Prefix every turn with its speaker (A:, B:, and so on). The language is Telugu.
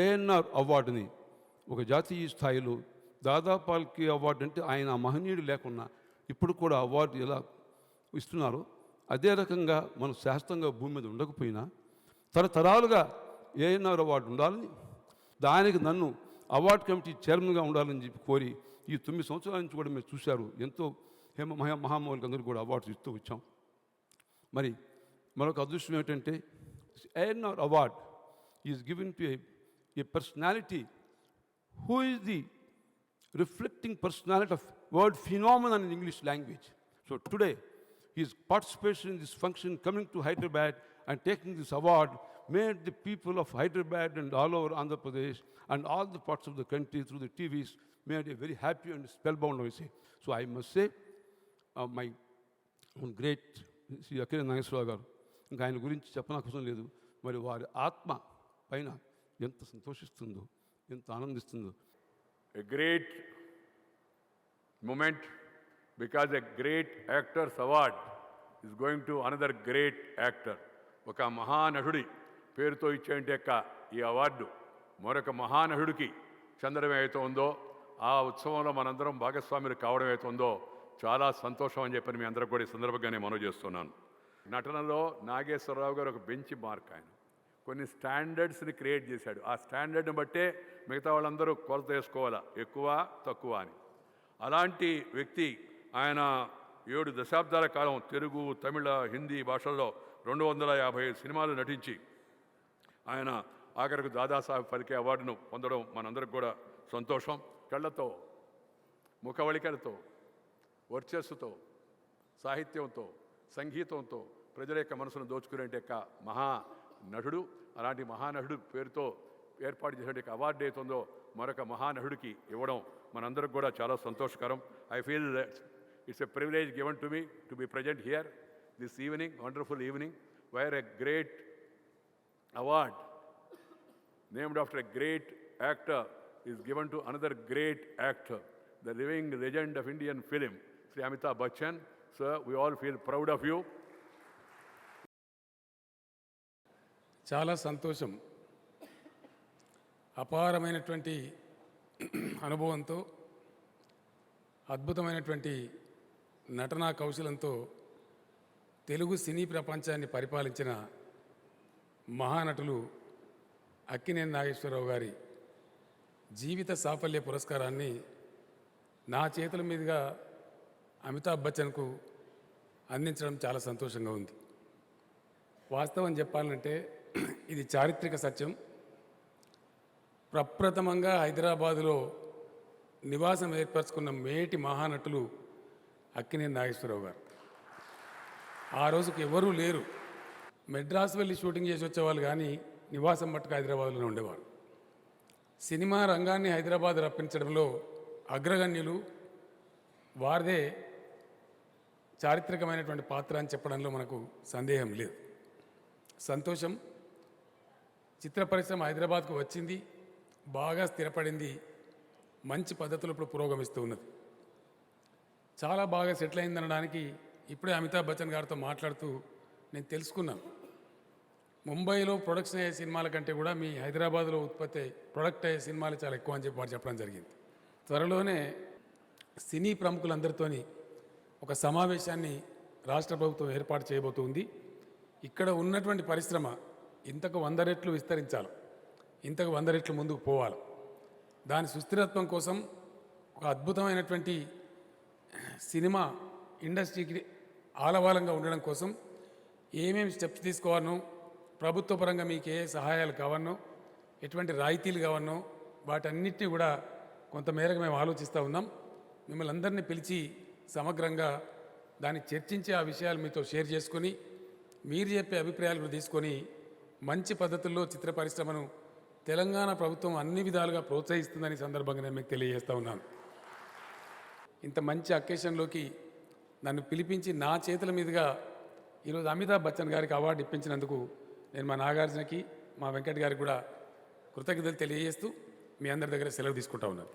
A: ఏఎన్ఆర్ అవార్డుని ఒక జాతీయ స్థాయిలో దాదాపాల్కి అవార్డు అంటే ఆయన మహనీయుడు లేకున్నా ఇప్పుడు కూడా అవార్డు ఎలా ఇస్తున్నారో అదే రకంగా మన శాస్త్రంగా భూమి మీద ఉండకపోయినా తరతరాలుగా ఏఎన్ఆర్ అవార్డు ఉండాలని, దానికి నన్ను అవార్డు కమిటీ చైర్మన్గా ఉండాలని చెప్పి కోరి ఈ 9 సంవత్సరాల నుంచి కూడా మీరు చూశారు. ఎంతో మహామౌలికి అందరూ కూడా అవార్డ్స్ ఇస్తూ వచ్చాం. మరి మరొక అదృష్టం ఏమిటంటే ANR award is given to A personality who is the reflecting personality of word phenomenon in English language. So today, his participation in this function, coming to Hyderabad and taking this award, made the people of Hyderabad and all over Andhra Pradesh and all the parts of the country through the TVs made a very happy and spellbound, I say. So I must say, my great Shri Akkineni Nageswararao గారు, ఇంకా ఆయన గురించి చెప్పనవసరం లేదు. మరి వారి ఆత్మ పైన ఎంత సంతోషిస్తుందో, ఎంత ఆనందిస్తుందో.
B: A great moment, because a great actor's award is going to another great actor. ఒక మహానటుడి పేరుతో ఇచ్చేంటి ఈ అవార్డు మరొక మహానటుడికి చెందడం ఏదైతే ఉందో, ఆ ఉత్సవంలో మనందరం భాగస్వాములు కావడం ఏదైతే ఉందో చాలా సంతోషం అని చెప్పని మీ అందరూ కూడా ఈ సందర్భంగానే మనవి చేస్తున్నాను. నటనలో నాగేశ్వరరావు గారు ఒక బెంచ్ మార్క్. ఆయన కొన్ని స్టాండర్డ్స్ని క్రియేట్ చేశాడు. ఆ స్టాండర్డ్ని బట్టే మిగతా వాళ్ళందరూ కొలత వేసుకోవాలా, ఎక్కువ తక్కువ అని. అలాంటి వ్యక్తి ఆయన 7 దశాబ్దాల కాలం తెలుగు, తమిళ, హిందీ భాషల్లో 250 సినిమాలు నటించి ఆయన ఆఖరికి దాదాసాహెబ్ ఫాల్కే అవార్డును పొందడం మనందరికి కూడా సంతోషం. కళ్ళతో, ముఖవళికలతో, వర్చస్సుతో, సాహిత్యంతో, సంగీతంతో ప్రజల యొక్క మనసును దోచుకునే మహా నటుడు. అలాంటి మహానటుడు పేరుతో ఏర్పాటు చేసే అవార్డు అవుతుందో మరొక మహానటుడికి ఇవ్వడం మనందరికి కూడా చాలా సంతోషకరం. I feel it's a privilege given to me to be present here this evening, wonderful evening, where a great award named after a great actor is given to another great actor, the living legend of Indian film, Sri Amitabh Bachchan. Sir, we all feel proud of you.
C: చాలా సంతోషం. అపారమైనటువంటి అనుభవంతో, అద్భుతమైనటువంటి నటనా కౌశలంతో తెలుగు సినీ ప్రపంచాన్ని పరిపాలించిన మహానటులు అక్కినేని నాగేశ్వరరావు గారి జీవిత సాఫల్య పురస్కారాన్ని నా చేతుల మీదుగా అమితాబ్ బచ్చన్కు అందించడం చాలా సంతోషంగా ఉంది. వాస్తవం చెప్పాలంటే ఇది చారిత్రక సత్యం. ప్రప్రథమంగా హైదరాబాదులో నివాసం ఏర్పరచుకున్న మేటి మహానటులు అక్కినేని నాగేశ్వరరావు గారు. ఆ రోజుకి ఎవరూ లేరు. మెడ్రాస్ వెళ్ళి షూటింగ్ చేసి వచ్చేవాళ్ళు, కానీ నివాసం మట్టుకు హైదరాబాద్లోనే ఉండేవారు. సినిమా రంగాన్ని హైదరాబాద్ రప్పించడంలో అగ్రగణ్యులు. వారిదే చారిత్రకమైనటువంటి పాత్ర అని చెప్పడంలో మనకు సందేహం లేదు. సంతోషం. చిత్ర పరిశ్రమ హైదరాబాద్కు వచ్చింది, బాగా స్థిరపడింది, మంచి పద్ధతులు ఇప్పుడు పురోగమిస్తూ ఉన్నది, చాలా బాగా సెటిల్ అయిందనడానికి ఇప్పుడే అమితాబ్ బచ్చన్ గారితో మాట్లాడుతూ నేను తెలుసుకున్నాను. ముంబైలో ప్రొడక్షన్ అయ్యే సినిమాల కంటే కూడా మీ హైదరాబాద్లో ఉత్పత్తి ప్రొడక్ట్ అయ్యే సినిమాలు చాలా ఎక్కువ అని చెప్పి వారు చెప్పడం జరిగింది. త్వరలోనే సినీ ప్రముఖులందరితోని ఒక సమావేశాన్ని రాష్ట్ర ప్రభుత్వం ఏర్పాటు చేయబోతుంది. ఇక్కడ ఉన్నటువంటి పరిశ్రమ ఇంతకు 100 రెట్లు విస్తరించాలి, ఇంతకు 100 రెట్లు ముందుకు పోవాలి. దాని సుస్థిరత్వం కోసం ఒక అద్భుతమైనటువంటి సినిమా ఇండస్ట్రీకి ఆలవాలంగా ఉండడం కోసం ఏమేమి స్టెప్స్ తీసుకోవాలనో, ప్రభుత్వ పరంగా మీకు ఏ సహాయాలు కావాలనో, ఎటువంటి రాయితీలు కావాలనో వాటన్నిటిని కూడా కొంతమేరకు మేము ఆలోచిస్తూ ఉన్నాం. మిమ్మల్ని అందరినీ పిలిచి సమగ్రంగా దాన్ని చర్చించి ఆ విషయాలు మీతో షేర్ చేసుకొని, మీరు చెప్పే అభిప్రాయాలు కూడా తీసుకొని మంచి పద్ధతుల్లో చిత్ర పరిశ్రమను తెలంగాణ ప్రభుత్వం అన్ని విధాలుగా ప్రోత్సహిస్తుందని సందర్భంగా నేను మీకు తెలియజేస్తూ ఉన్నాను. ఇంత మంచి అకేషన్లోకి నన్ను పిలిపించి నా చేతుల మీదుగా ఈరోజు అమితాబ్ బచ్చన్ గారికి అవార్డు ఇప్పించినందుకు నేను మా నాగార్జునకి, మా వెంకట్ గారికి కూడా కృతజ్ఞతలు తెలియజేస్తూ మీ అందరి దగ్గర సెలవు తీసుకుంటా ఉన్నాను.